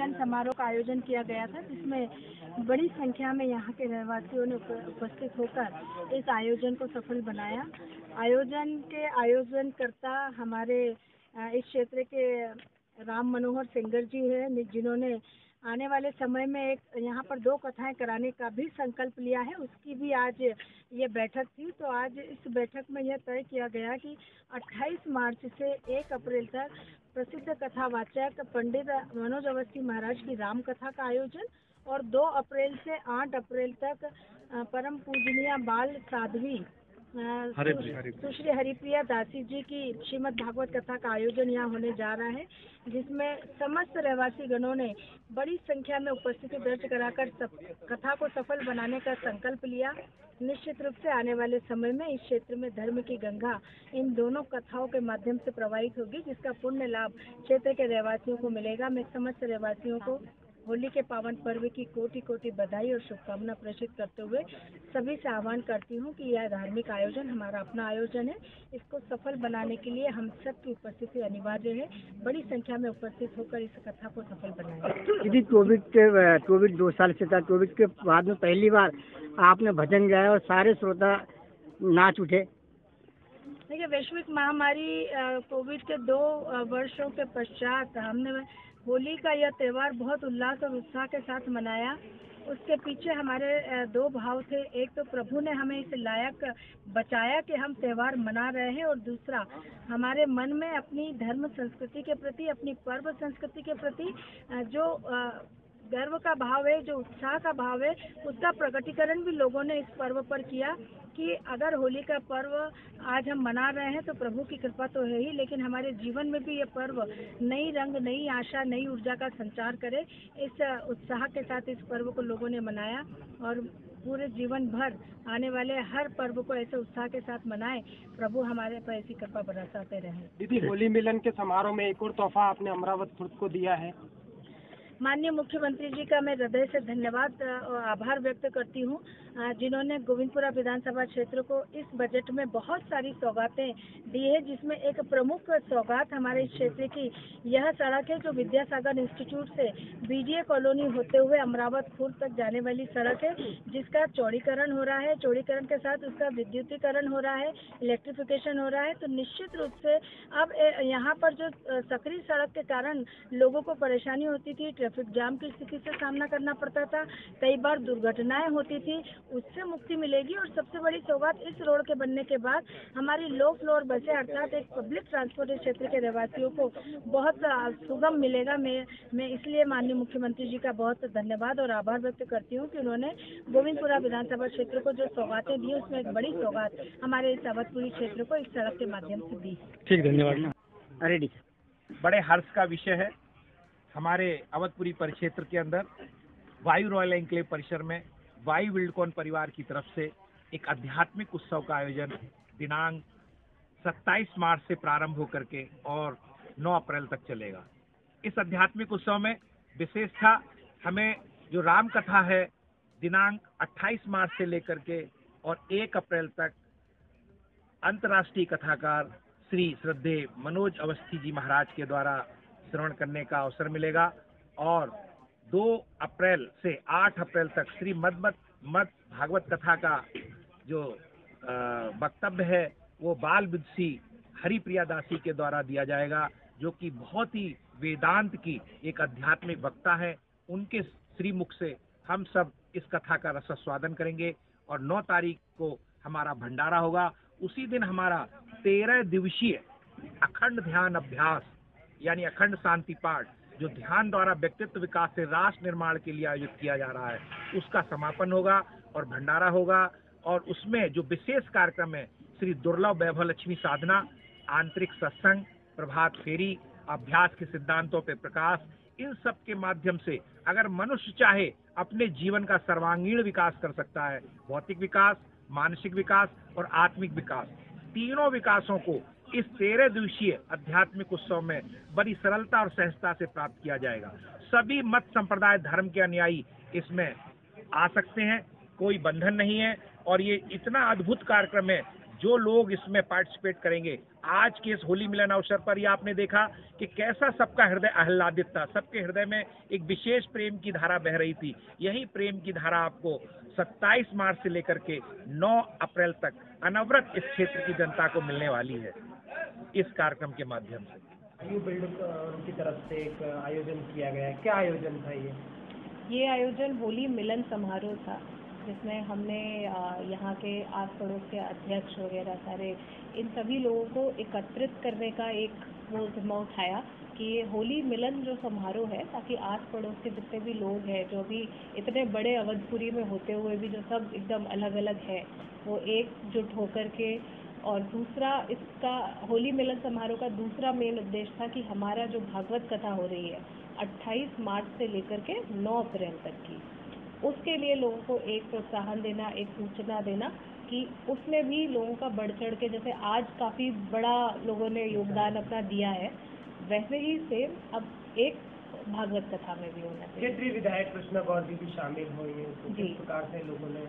मिलन समारोह का आयोजन किया गया था, जिसमें बड़ी संख्या में यहाँ के रहवासियों ने उपस्थित होकर इस आयोजन को सफल बनाया। आयोजन के आयोजनकर्ता हमारे इस क्षेत्र के राम मनोहर सेंगर जी हैं, जिन्होंने आने वाले समय में एक यहाँ पर 2 कथाएं कराने का भी संकल्प लिया है। उसकी भी आज ये बैठक थी। तो आज इस बैठक में यह तय किया गया कि 28 मार्च से 1 अप्रैल तक प्रसिद्ध कथावाचक पंडित मनोज अवस्थी महाराज की राम कथा का आयोजन और 2 अप्रैल से 8 अप्रैल तक परम पूजनीय बाल साध्वी सुश्री हरिप्रिया दासी जी की श्रीमद् भागवत कथा का आयोजन यहाँ होने जा रहा है, जिसमें समस्त रहवासी गणों ने बड़ी संख्या में उपस्थिति दर्ज कराकर कथा को सफल बनाने का संकल्प लिया। निश्चित रूप से आने वाले समय में इस क्षेत्र में धर्म की गंगा इन दोनों कथाओं के माध्यम से प्रवाहित होगी, जिसका पुण्य लाभ क्षेत्र के रहवासियों को मिलेगा। मैं समस्त रहवासियों को होली के पावन पर्व की कोटि कोटि बधाई और शुभकामना प्रेषित करते हुए सभी से आह्वान करती हूँ कि यह धार्मिक आयोजन हमारा अपना आयोजन है। इसको सफल बनाने के लिए हम सब की उपस्थिति अनिवार्य है। बड़ी संख्या में उपस्थित होकर इस कथा को सफल बनाएं। दीदी, कोविड 2 साल से था। कोविड के बाद में पहली बार आपने भजन गाया और सारे श्रोता नाच उठे। देखिए, वैश्विक महामारी कोविड के 2 वर्षों के पश्चात हमने होली का यह त्यौहार बहुत उल्लास और उत्साह के साथ मनाया। उसके पीछे हमारे 2 भाव थे। एक तो प्रभु ने हमें इस लायक बचाया कि हम त्यौहार मना रहे हैं, और दूसरा हमारे मन में अपनी धर्म संस्कृति के प्रति, अपनी पर्व संस्कृति के प्रति जो गर्व का भाव है, जो उत्साह का भाव है, उसका प्रकटीकरण भी लोगों ने इस पर्व पर किया कि अगर होली का पर्व आज हम मना रहे हैं तो प्रभु की कृपा तो है ही, लेकिन हमारे जीवन में भी ये पर्व नई रंग, नई आशा, नई ऊर्जा का संचार करे। इस उत्साह के साथ इस पर्व को लोगों ने मनाया और पूरे जीवन भर आने वाले हर पर्व को ऐसे उत्साह के साथ मनाएं। प्रभु हमारे पर ऐसी कृपा बरसाते रहे। दीदी, होली मिलन के समारोह में एक और तोहफा आपने अमरावत खुर्द को दिया है। माननीय मुख्यमंत्री जी का मैं हृदय से धन्यवाद और आभार व्यक्त करती हूँ, जिन्होंने गोविंदपुरा विधानसभा क्षेत्र को इस बजट में बहुत सारी सौगातें दी है, जिसमें एक प्रमुख सौगात हमारे इस क्षेत्र की यह सड़क है, जो विद्यासागर इंस्टीट्यूट से बीडीए कॉलोनी होते हुए अमरावत खुर्द तक जाने वाली सड़क है, जिसका चौड़ीकरण हो रहा है। चौड़ीकरण के साथ उसका विद्युतीकरण हो रहा है, इलेक्ट्रिफिकेशन हो रहा है। तो निश्चित रूप से अब यहाँ पर जो सकरी सड़क के कारण लोगों को परेशानी होती थी, ट्रैफिक जाम की स्थिति से सामना करना पड़ता था, कई बार दुर्घटनाएं होती थी, उससे मुक्ति मिलेगी। और सबसे बड़ी सौगात इस रोड के बनने के बाद हमारी लो फ्लोर बसें अर्थात एक पब्लिक ट्रांसपोर्ट क्षेत्र के रहवासियों को बहुत सुगम मिलेगा। मैं इसलिए माननीय मुख्यमंत्री जी का बहुत धन्यवाद और आभार व्यक्त करती हूँ कि उन्होंने गोविंदपुरा विधानसभा क्षेत्र को जो सौगातें दी, उसमें एक बड़ी सौगात हमारे इस अवधपुरी क्षेत्र को इस सड़क के माध्यम से दी। ठीक, धन्यवाद। रेडी। बड़े हर्ष का विषय है, हमारे अवधपुरी परिक्षेत्र के अंदर वायु रॉयल एन्क्लेव परिसर में वायु विल्डकॉन परिवार की तरफ से एक आध्यात्मिक उत्सव का आयोजन दिनांक 27 मार्च से प्रारंभ होकर के और 9 अप्रैल तक चलेगा। इस आध्यात्मिक उत्सव में विशेषता हमें जो राम कथा है दिनांक 28 मार्च से लेकर के और 1 अप्रैल तक अंतर्राष्ट्रीय कथाकार श्री श्रद्धेय मनोज अवस्थी जी महाराज के द्वारा श्रवण करने का अवसर मिलेगा। और 2 अप्रैल से 8 अप्रैल तक श्री मद भागवत कथा का जो वक्तव्य है वो बाल विदुषी हरिप्रिया दासी के द्वारा दिया जाएगा, जो कि बहुत ही वेदांत की एक आध्यात्मिक वक्ता है। उनके श्रीमुख से हम सब इस कथा का रसास्वादन करेंगे। और 9 तारीख को हमारा भंडारा होगा। उसी दिन हमारा 13 दिवसीय अखंड ध्यान अभ्यास यानी अखंड शांति पाठ, जो ध्यान द्वारा व्यक्तित्व विकास से राष्ट्र निर्माण के लिए आयोजित किया जा रहा है, उसका समापन होगा और भंडारा होगा। और उसमें जो विशेष कार्यक्रम है, श्री दुर्लभ वैभव लक्ष्मी साधना, आंतरिक सत्संग, प्रभात फेरी, अभ्यास के सिद्धांतों पे प्रकाश, इन सब के माध्यम से अगर मनुष्य चाहे अपने जीवन का सर्वांगीण विकास कर सकता है। भौतिक विकास, मानसिक विकास और आत्मिक विकास, तीनों विकासों को इस 13 दिवसीय आध्यात्मिक उत्सव में बड़ी सरलता और सहजता से प्राप्त किया जाएगा। सभी मत संप्रदाय धर्म के अनुयायी इसमें आ सकते हैं, कोई बंधन नहीं है। और ये इतना अद्भुत कार्यक्रम है जो लोग इसमें पार्टिसिपेट करेंगे, आज के इस होली मिलन अवसर पर ये आपने देखा कि कैसा सबका हृदय आह्लादित था, सबके हृदय में एक विशेष प्रेम की धारा बह रही थी। यही प्रेम की धारा आपको 27 मार्च से लेकर के 9 अप्रैल तक अनवरत इस क्षेत्र की जनता को मिलने वाली है इस कार्यक्रम के माध्यम से। वायु बिल्ड की तरफ से एक आयोजन किया गया है, क्या आयोजन था ये आयोजन होली मिलन समारोह था, जिसमें हमने यहाँ के आस पड़ोस के अध्यक्ष वगैरह सारे इन सभी लोगों को एकत्रित करने का एक वो जिम्मा उठाया कि ये होली मिलन जो समारोह है, ताकि आस पड़ोस के जितने भी लोग हैं जो भी इतने बड़े अवधपुरी में होते हुए भी जो सब एकदम अलग अलग है, वो एकजुट होकर के। और दूसरा, इसका होली मिलन समारोह का दूसरा मेन उद्देश्य था कि हमारा जो भागवत कथा हो रही है 28 मार्च से लेकर के 9 अप्रैल तक की, उसके लिए लोगों को एक प्रोत्साहन देना, एक सूचना देना कि उसमें भी लोगों का बढ़ चढ़ के, जैसे आज काफ़ी बड़ा लोगों ने योगदान अपना दिया है, वैसे ही सेम अब एक भागवत कथा में भी होना चाहिए। केंद्रीय विधायक कृष्णा गौर जी भी शामिल हुए हैं, तो किस प्रकार से लोगों ने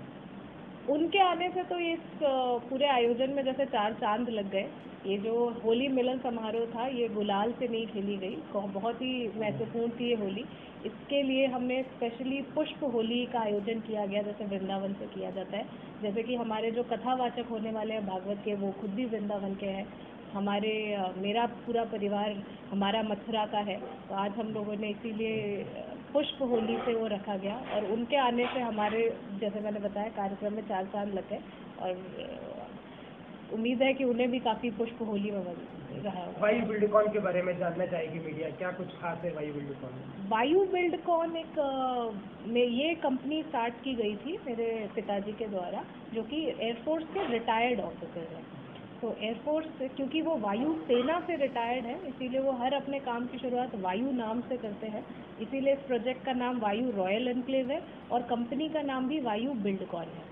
उनके आने से तो इस पूरे आयोजन में जैसे 4 चांद लग गए। ये जो होली मिलन समारोह था, ये गुलाल से नहीं खेली गई, बहुत ही महत्वपूर्ण थी ये होली। इसके लिए हमने स्पेशली पुष्प होली का आयोजन किया गया, जैसे वृंदावन से किया जाता है। जैसे कि हमारे जो कथावाचक होने वाले हैं भागवत के, वो खुद भी वृंदावन के हैं। हमारे मेरा पूरा परिवार हमारा मथुरा का है, तो आज हम लोगों ने इसीलिए पुष्प होली से वो रखा गया। और उनके आने से हमारे, जैसे मैंने बताया, कार्यक्रम में 4 चांद लगे और उम्मीद है कि उन्हें भी काफ़ी पुष्प होली में रहा। वायु बिल्डकॉन के बारे में जानना चाहेगी मीडिया, क्या कुछ खास है वायु बिल्डकॉन में? वायु बिल्डकॉन ये कंपनी स्टार्ट की गई थी मेरे पिताजी के द्वारा, जो कि एयरफोर्स के रिटायर्ड ऑफिसर हैं। तो एयरफोर्स, क्योंकि वो वायु सेना से रिटायर्ड है, इसीलिए वो हर अपने काम की शुरुआत वायु नाम से करते हैं। इसीलिए इस प्रोजेक्ट का नाम वायु रॉयल एनक्लेव है और कंपनी का नाम भी वायु बिल्डकॉन है।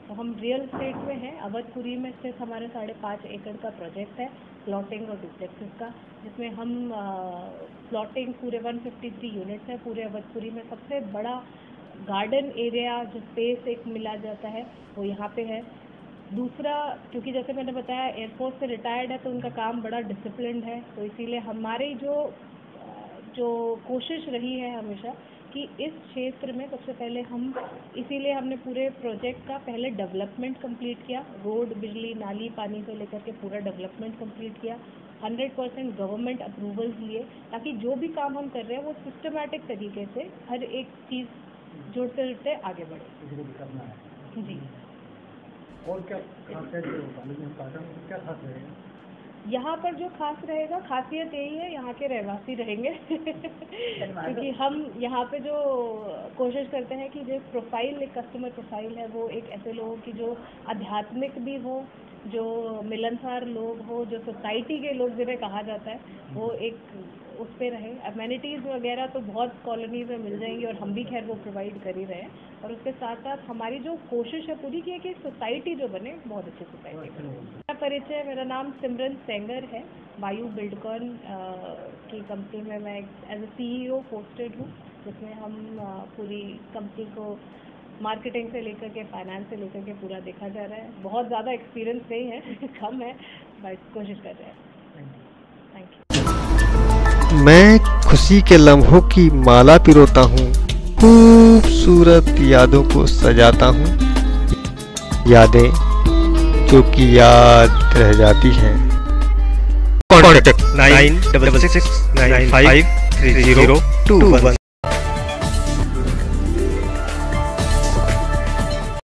तो हम रियल एस्टेट में हैं, अवधपुरी में स्थित हमारे 5.5 एकड़ का प्रोजेक्ट है प्लॉटिंग और डुप्लेक्सेस का, जिसमें हम प्लॉटिंग पूरे 153 यूनिट्स है। पूरे अवधपुरी में सबसे बड़ा गार्डन एरिया जो स्पेस एक मिला जाता है वो यहाँ पे है। दूसरा, क्योंकि जैसे मैंने बताया एयरफोर्स से रिटायर्ड है, तो उनका काम बड़ा डिसिप्लिन्ड है, तो इसीलिए हमारी जो कोशिश रही है हमेशा कि इस क्षेत्र में सबसे पहले इसीलिए हमने पूरे प्रोजेक्ट का पहले डेवलपमेंट कंप्लीट किया, रोड, बिजली, नाली, पानी से लेकर के पूरा डेवलपमेंट कंप्लीट किया, 100% गवर्नमेंट अप्रूवल्स लिए, ताकि जो भी काम हम कर रहे हैं वो सिस्टमैटिक तरीके से हर एक चीज़ जुड़ते जुड़ते आगे बढ़े। जी। और क्या खास है क्या खास रहेगा यहाँ पर? जो खास रहेगा, खासियत यही है, यहाँ के रहवासी रहेंगे क्योंकि हम यहाँ पे जो कोशिश करते हैं कि जो प्रोफाइल, एक कस्टमर प्रोफाइल है, वो एक ऐसे लोगों की जो आध्यात्मिक भी हो, जो मिलनसार लोग हो, जो सोसाइटी के लोग जिन्हें कहा जाता है, वो एक उस पर रहे। अमेनिटीज़ वगैरह तो बहुत कॉलोनीज में मिल जाएंगी और हम भी खैर वो प्रोवाइड कर ही रहे हैं। और उसके साथ साथ हमारी जो कोशिश है पूरी की है कि सोसाइटी जो बने, बहुत अच्छी सोसाइटी बने। मेरा परिचय, मेरा नाम सिमरन सेंगर है। वायु बिल्डकॉन की कंपनी में मैं एज ए CEO पोस्टेड हूँ, जिसमें हम पूरी कंपनी को मार्केटिंग से लेकर के फाइनेंस से लेकर के पूरा देखा जा रहा है। बहुत ज़्यादा एक्सपीरियंस नहीं है कम है, बट कोशिश कर रहे हैं। Thank you. मैं खुशी के लम्हों की माला पिरोता हूँ, खूबसूरत यादों को सजाता हूँ, यादें जो कि याद रह जाती हैं। कॉन्टैक्ट 9669533021